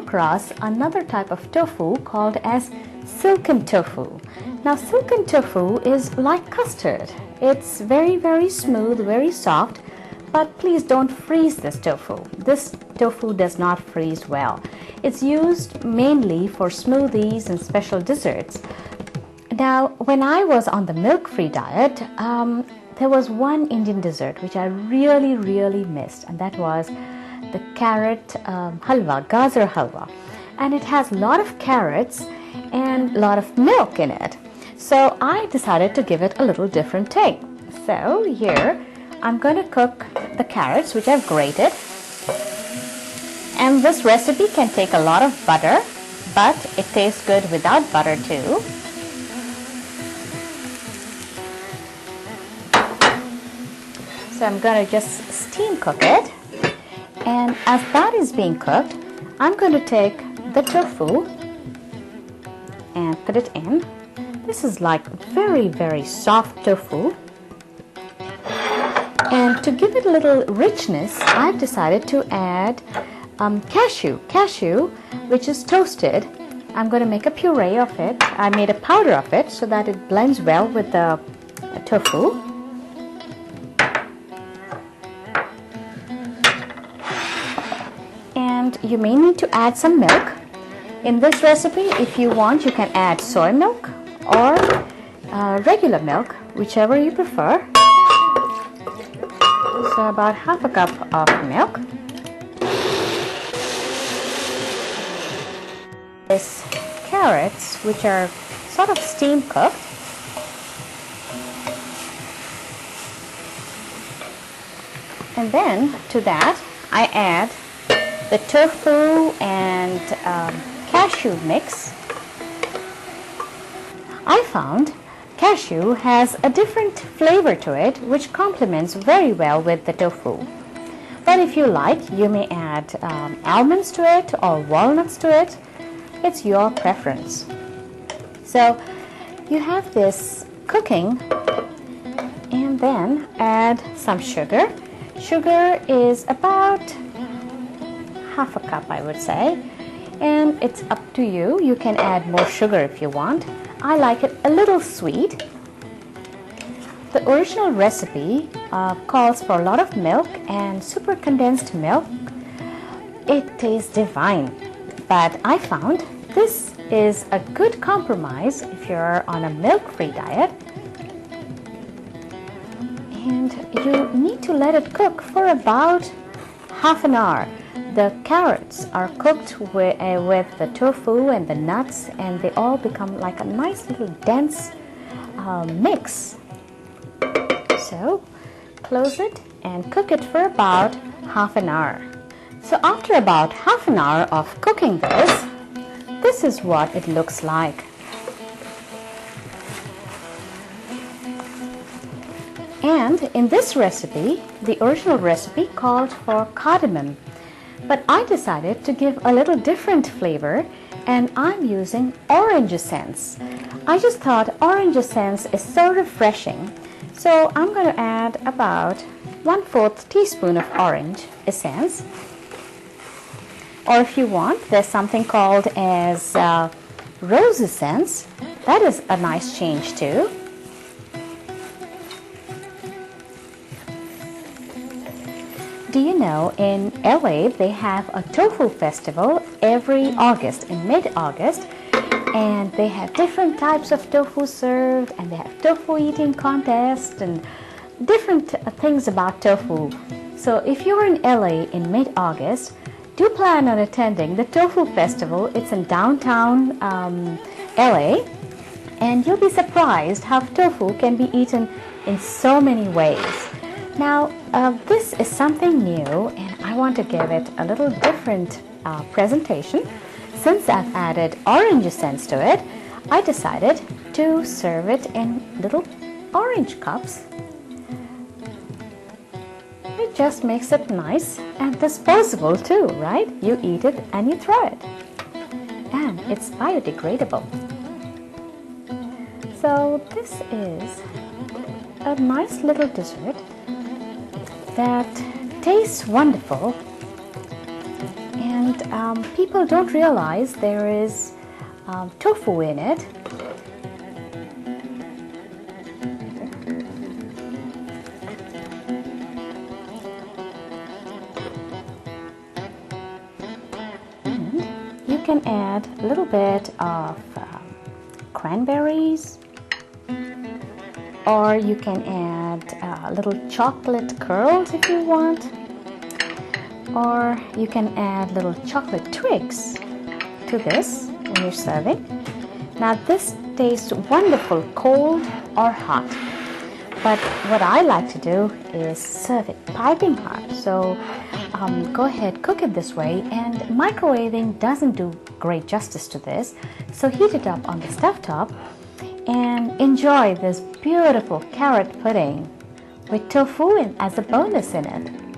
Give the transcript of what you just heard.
across another type of tofu called as silken tofu. Now silken tofu is like custard. It's very smooth, very soft, but please don't freeze this tofu. This tofu does not freeze well. It's used mainly for smoothies and special desserts. Now, when I was on the milk-free diet, there was one Indian dessert which I really missed, and that was the carrot halwa, gajar halwa. And it has a lot of carrots and a lot of milk in it. So I decided to give it a little different take. So here I'm going to cook the carrots, which I've grated. And this recipe can take a lot of butter, but it tastes good without butter too. So I'm going to just steam cook it. And as that is being cooked, I'm going to take the tofu and put it in. This is like very soft tofu. And to give it a little richness, I've decided to add cashew, which is toasted. I'm going to make a puree of it. I made a powder of it so that it blends well with the tofu. And you may need to add some milk. In this recipe, if you want, you can add soy milk or regular milk, whichever you prefer. So about half a cup of milk. This carrots, which are sort of steam cooked. And then to that, I add the tofu and cashew mix. I found cashew has a different flavor to it, which complements very well with the tofu. But if you like, you may add almonds to it or walnuts to it. It's your preference. So you have this cooking, and then add some sugar. Sugar is about half a cup, I would say, and it's up to you. You can add more sugar if you want. I like it a little sweet. The original recipe calls for a lot of milk and super condensed milk. It tastes divine, but I found this is a good compromise if you're on a milk-free diet. And you need to let it cook for about half an hour. The carrots are cooked with the tofu and the nuts, and they all become like a nice little dense mix. So close it and cook it for about half an hour. So after about half an hour of cooking this is what it looks like. And in this recipe, the original recipe called for cardamom. But I decided to give a little different flavor, and I'm using orange essence. I just thought orange essence is so refreshing. So I'm going to add about 1/4 teaspoon of orange essence. Or if you want, there's something called as rose essence. That is a nice change too. Do you know in LA they have a tofu festival every August, in mid-August, and they have different types of tofu served, and they have tofu eating contests and different things about tofu. So if you're in LA in mid-August, do plan on attending the tofu festival. It's in downtown LA, and you'll be surprised how tofu can be eaten in so many ways. Now, this is something new, and I want to give it a little different presentation. Since I've added orange essence to it, I decided to serve it in little orange cups. It just makes it nice and disposable too, right? You eat it and you throw it. And it's biodegradable. So this is a nice little dessert that tastes wonderful, and but people don't realize there is tofu in it. You can add a little bit of cranberries, or you can add little chocolate curls if you want, or you can add little chocolate twigs to this when you're serving. Now this tastes wonderful cold or hot, but what I like to do is serve it piping hot. So go ahead, cook it this way, and microwaving doesn't do great justice to this. So heat it up on the stovetop and enjoy this beautiful carrot pudding with tofu as a bonus in it.